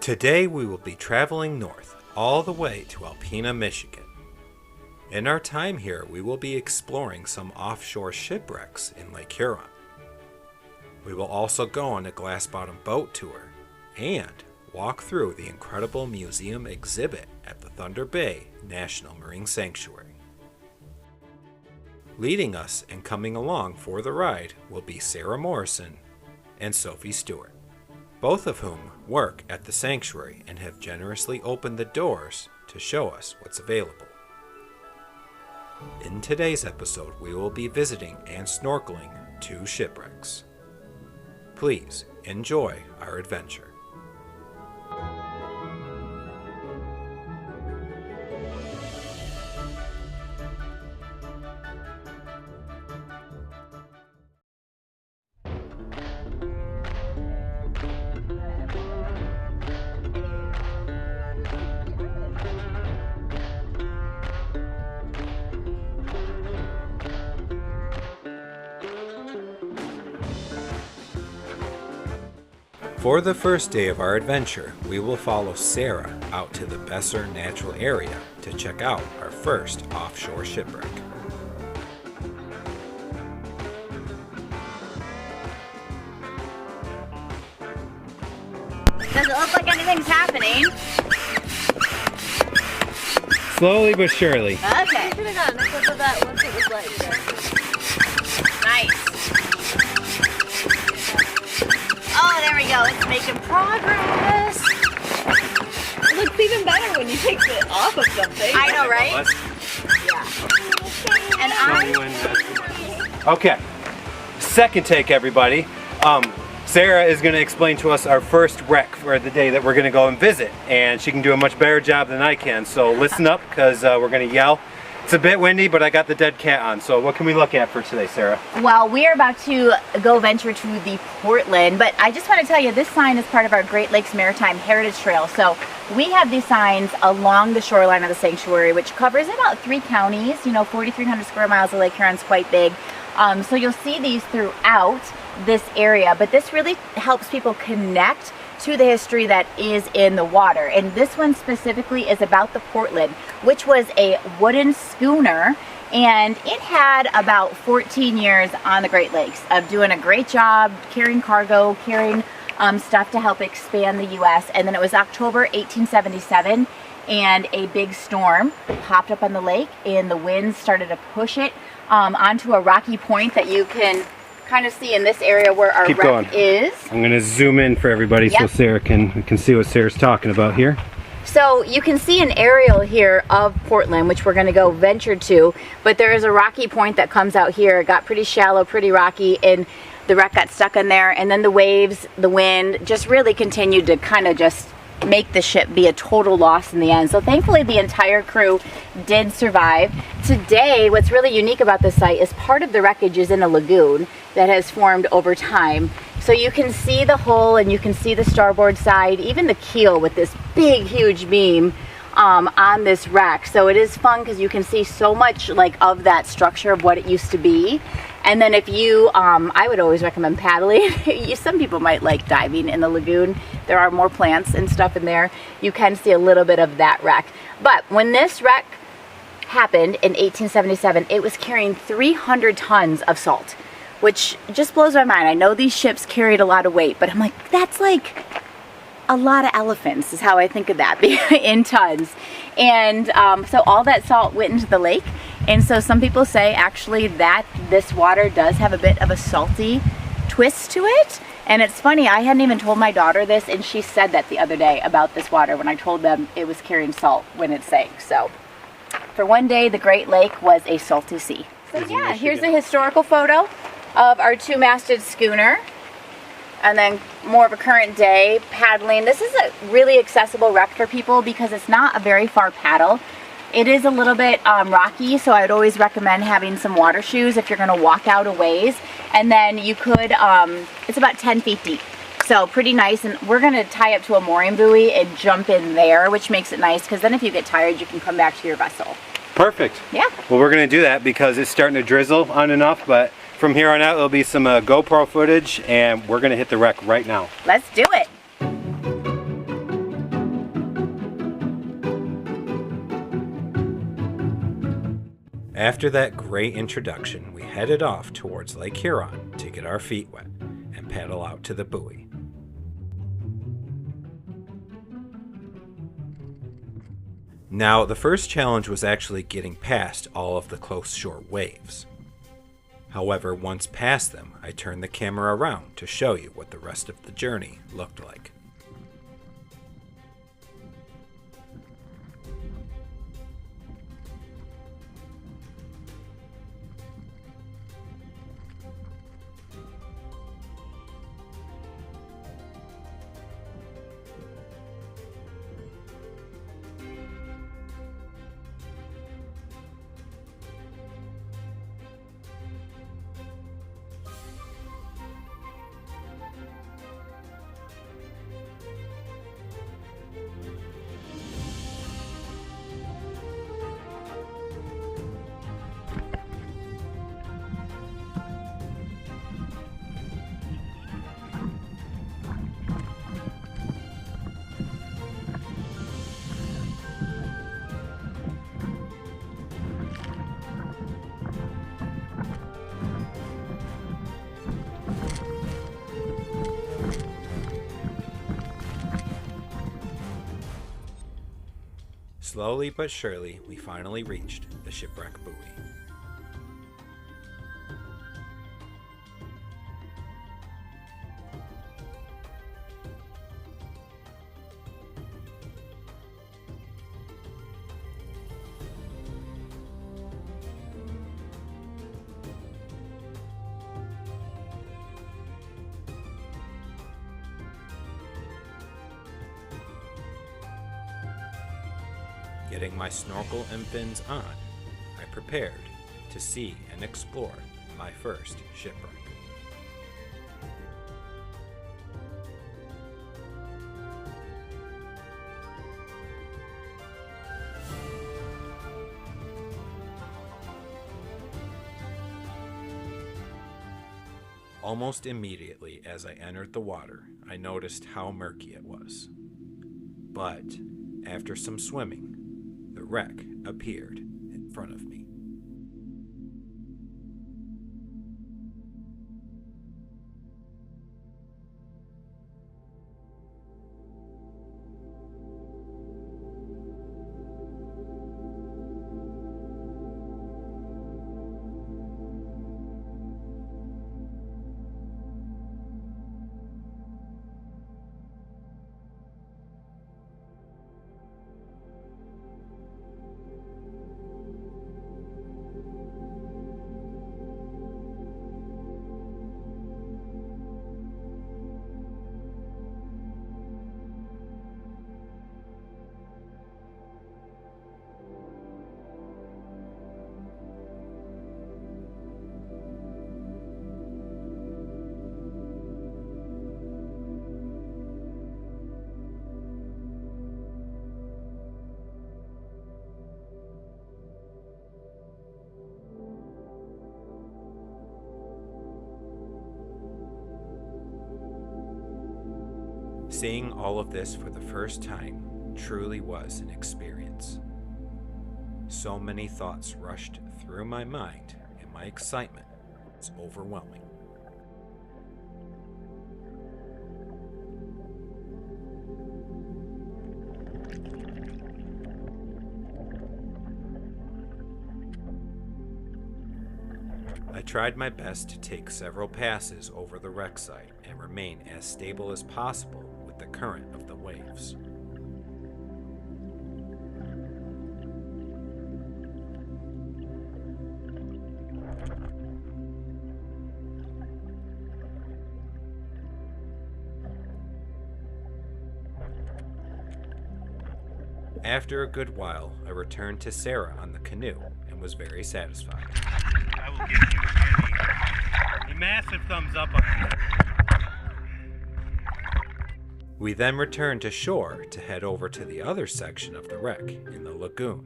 Today we will be traveling north, all the way to Alpena, Michigan. In our time here, we will be exploring some offshore shipwrecks in Lake Huron. We will also go on a glass-bottom boat tour and walk through the incredible museum exhibit at the Thunder Bay National Marine Sanctuary. Leading us and coming along for the ride will be Sarah Morrison and Sophie Stewart, both of whom work at the sanctuary and have generously opened the doors to show us what's available. In today's episode, we will be visiting and snorkeling 2 shipwrecks. Please enjoy our adventure. For the first day of our adventure, we will follow Sarah out to the Besser Natural Area to check out our first offshore shipwreck. Does it look like anything's happening? Slowly but surely. Okay. We could have gotten a clip of that once it was light. Nice. Oh, there we go. It's making progress. It looks even better when you take it off of something. I know, right? Yeah. And Okay, second take, everybody. Sarah is going to explain to us our first wreck for the day that we're going to go and visit, and she can do a much better job than I can, so listen up because we're going to yell. It's a bit windy, but I got the dead cat on, so what can we look at for today, Sarah? Well, we're about to go venture to the Portland, but I just want to tell you this sign is part of our Great Lakes Maritime Heritage Trail. So we have these signs along the shoreline of the sanctuary, which covers about 3 counties. 4,300 square miles of Lake Huron's quite big. So you'll see these throughout this area, but this really helps people connect to the history that is in the water. And this one specifically is about the Portland, which was a wooden schooner, and it had about 14 years on the Great Lakes of doing a great job carrying cargo, carrying stuff to help expand the U.S. And then it was October 1877, and a big storm popped up on the lake, and the winds started to push it onto a rocky point that you can kind of see in this area where our wreck is. I'm going to zoom in for everybody so Sarah can see what Sarah's talking about here. So you can see an aerial here of Portland, which we're going to go venture to, but there is a rocky point that comes out here. It got pretty shallow, pretty rocky, and the wreck got stuck in there, and then the waves, the wind just really continued to kind of just make the ship be a total loss in the end. So thankfully the entire crew did survive. Today, what's really unique about this site is part of the wreckage is in a lagoon that has formed over time. So you can see the hull and you can see the starboard side, even the keel with this big huge beam on this wreck. So it is fun because you can see so much of that structure of what it used to be. And then if you, I would always recommend paddling. Some people might like diving in the lagoon. There are more plants and stuff in there. You can see a little bit of that wreck. But when this wreck happened in 1877, it was carrying 300 tons of salt, which just blows my mind. I know these ships carried a lot of weight, but I'm like, that's like a lot of elephants is how I think of that in tons. And so all that salt went into the lake. And so some people say actually that this water does have a bit of a salty twist to it. And it's funny, I hadn't even told my daughter this, and she said that the other day about this water when I told them it was carrying salt when it sank. So for one day, the Great Lake was a salty sea. So yeah, here's a historical photo of our 2-masted schooner. And then more of a current day paddling. This is a really accessible wreck for people because it's not a very far paddle. It is a little bit rocky, so I would always recommend having some water shoes if you're going to walk out a ways. And then you could, it's about 10 feet deep, so pretty nice. And we're going to tie up to a mooring buoy and jump in there, which makes it nice because then if you get tired, you can come back to your vessel. Perfect. Yeah. Well, we're going to do that because it's starting to drizzle on and off, but from here on out, there'll be some GoPro footage, and we're going to hit the wreck right now. Let's do it. After that great introduction, we headed off towards Lake Huron to get our feet wet and paddle out to the buoy. Now, the first challenge was actually getting past all of the close shore waves. However, once past them, I turned the camera around to show you what the rest of the journey looked like. Slowly but surely, we finally reached the shipwreck buoy. Getting my snorkel and fins on, I prepared to see and explore my first shipwreck. Almost immediately as I entered the water, I noticed how murky it was. But after some swimming, the wreck appeared in front of me. Seeing all of this for the first time truly was an experience. So many thoughts rushed through my mind, and my excitement was overwhelming. I tried my best to take several passes over the wreck site and remain as stable as possible with the current of the waves. After a good while, I returned to Sarah on the canoe and was very satisfied. I will give you a massive thumbs up on that. We then returned to shore to head over to the other section of the wreck in the lagoon.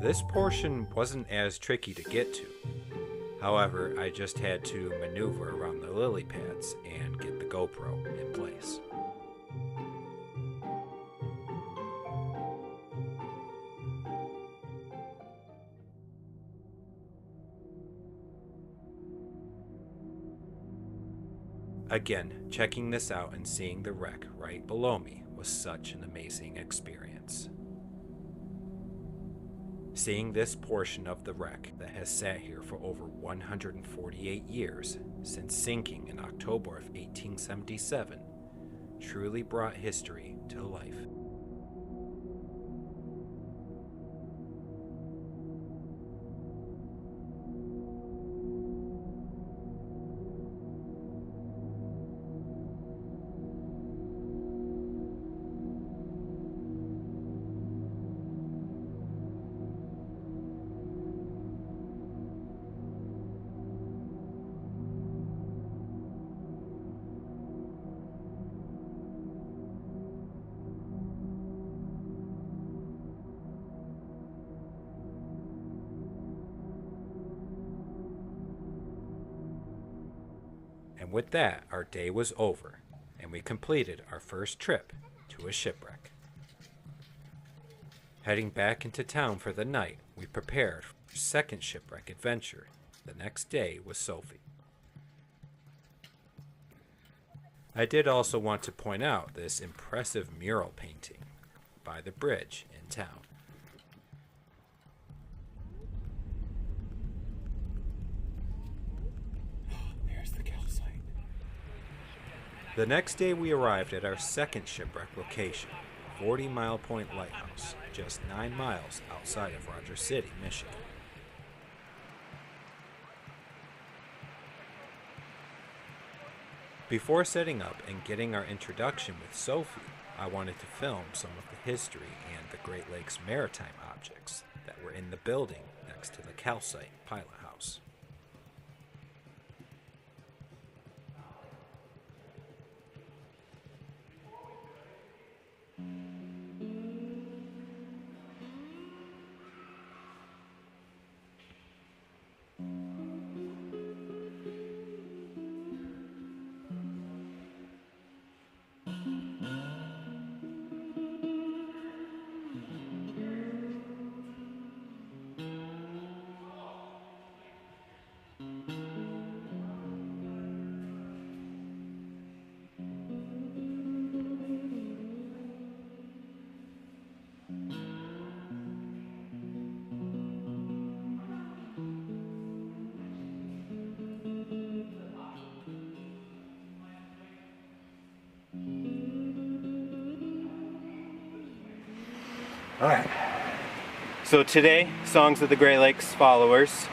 This portion wasn't as tricky to get to. However, I just had to maneuver around the lily pads and get the GoPro in place. Again, checking this out and seeing the wreck right below me was such an amazing experience. Seeing this portion of the wreck that has sat here for over 148 years since sinking in October of 1877 truly brought history to life. And with that, our day was over, and we completed our first trip to a shipwreck. Heading back into town for the night, we prepared for our second shipwreck adventure the next day with Sophie. I did also want to point out this impressive mural painting by the bridge in town. The next day we arrived at our second shipwreck location, 40 Mile Point Lighthouse, just 9 miles outside of Rogers City, Michigan. Before setting up and getting our introduction with Sophie, I wanted to film some of the history and the Great Lakes maritime objects that were in the building next to the calcite pilot house. Alright, so today, Songs of the Great Lakes followers,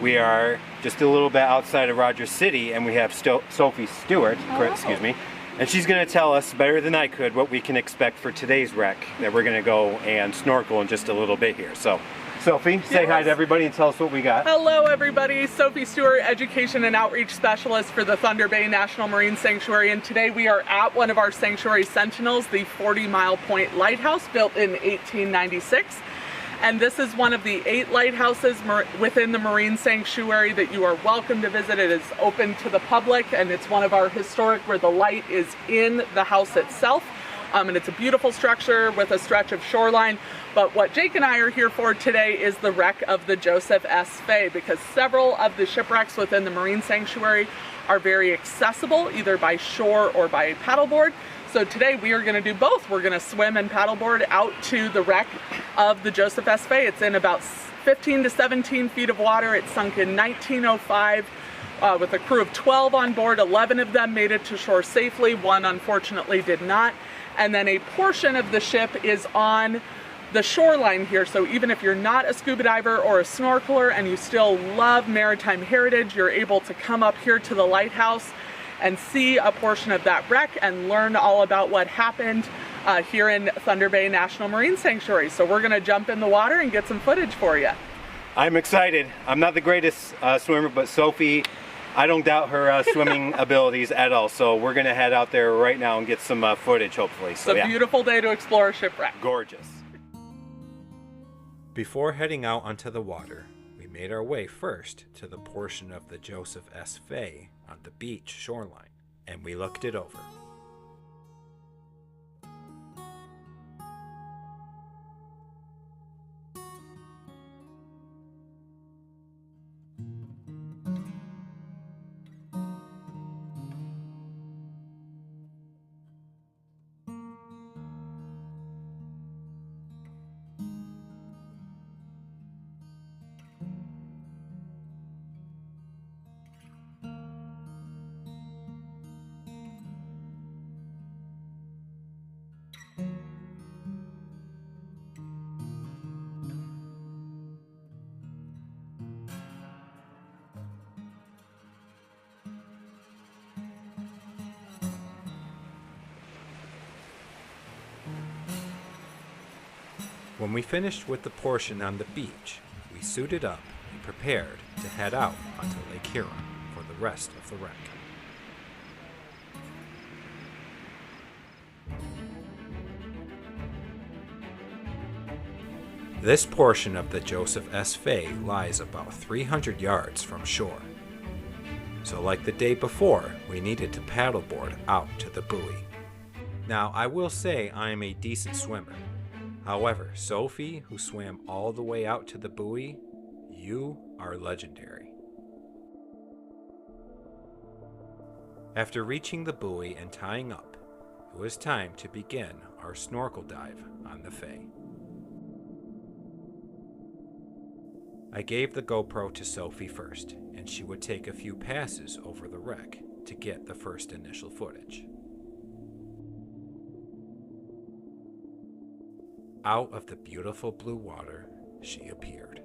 we are just a little bit outside of Rogers City, and we have Sophie Stewart, excuse me, and she's going to tell us better than I could what we can expect for today's wreck that we're going to go and snorkel in just a little bit here. So, Sophie, say hi to everybody and tell us what we got. Hello everybody, Sophie Stewart, Education and Outreach Specialist for the Thunder Bay National Marine Sanctuary, and today we are at one of our sanctuary sentinels, the 40 Mile Point Lighthouse, built in 1896. And this is one of the 8 lighthouses within the Marine Sanctuary that you are welcome to visit. It is open to the public, and it's one of our historic where the light is in the house itself. And it's a beautiful structure with a stretch of shoreline. But what Jake and I are here for today is the wreck of the Joseph S. Fay, because several of the shipwrecks within the Marine Sanctuary are very accessible, either by shore or by paddleboard. So today we are going to do both. We're going to swim and paddleboard out to the wreck of the Joseph S. Fay. It's in about 15 to 17 feet of water. It sunk in 1905 with a crew of 12 on board. 11 of them made it to shore safely. 1 unfortunately did not. And then a portion of the ship is on the shoreline here. So even if you're not a scuba diver or a snorkeler and you still love maritime heritage, you're able to come up here to the lighthouse and see a portion of that wreck and learn all about what happened here in Thunder Bay National Marine Sanctuary. So we're gonna jump in the water and get some footage for you. I'm excited. I'm not the greatest swimmer, but Sophie, I don't doubt her swimming abilities at all. So we're gonna head out there right now and get some footage, hopefully. So it's a beautiful day to explore a shipwreck. Gorgeous. Before heading out onto the water, we made our way first to the portion of the Joseph S. Fay on the beach shoreline, and we looked it over. When we finished with the portion on the beach, we suited up and prepared to head out onto Lake Huron for the rest of the wreck. This portion of the Joseph S. Fay lies about 300 yards from shore. So like the day before, we needed to paddleboard out to the buoy. Now I will say I am a decent swimmer. However, Sophie, who swam all the way out to the buoy, you are legendary. After reaching the buoy and tying up, it was time to begin our snorkel dive on the Fay. I gave the GoPro to Sophie first, and she would take a few passes over the wreck to get the first initial footage. Out of the beautiful blue water, she appeared.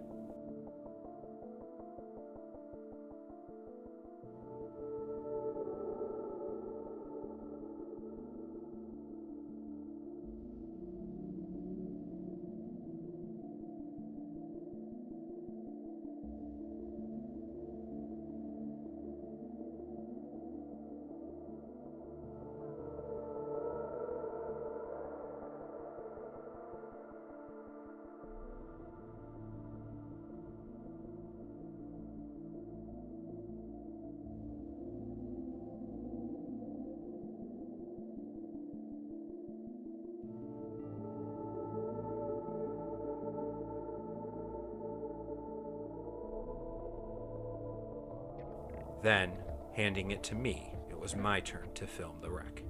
Then, handing it to me, it was my turn to film the wreck.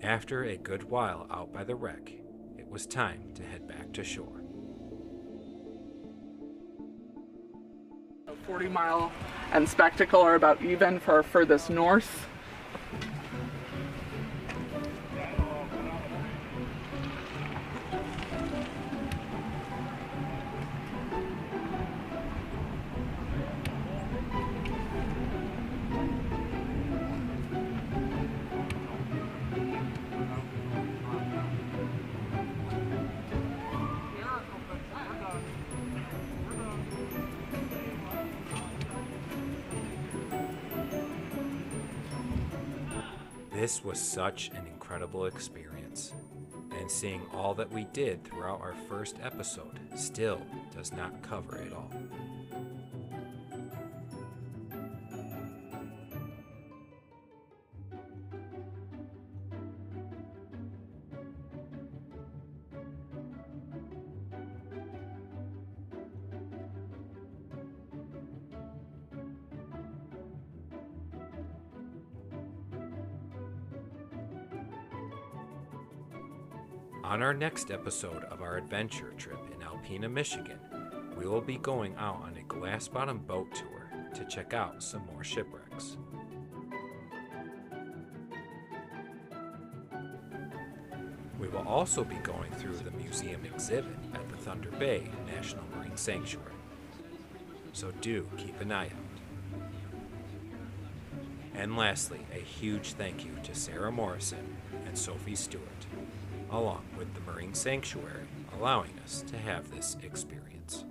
After a good while out by the wreck, it was time to head back to shore. 40 Mile and Spectacle are about even for our furthest north. This was such an incredible experience, and seeing all that we did throughout our first episode still does not cover it all. On our next episode of our adventure trip in Alpena, Michigan, we will be going out on a glass-bottom boat tour to check out some more shipwrecks. We will also be going through the museum exhibit at the Thunder Bay National Marine Sanctuary, so do keep an eye out. And lastly, a huge thank you to Sarah Morrison and Sophie Stewart, along with the Marine Sanctuary, allowing us to have this experience.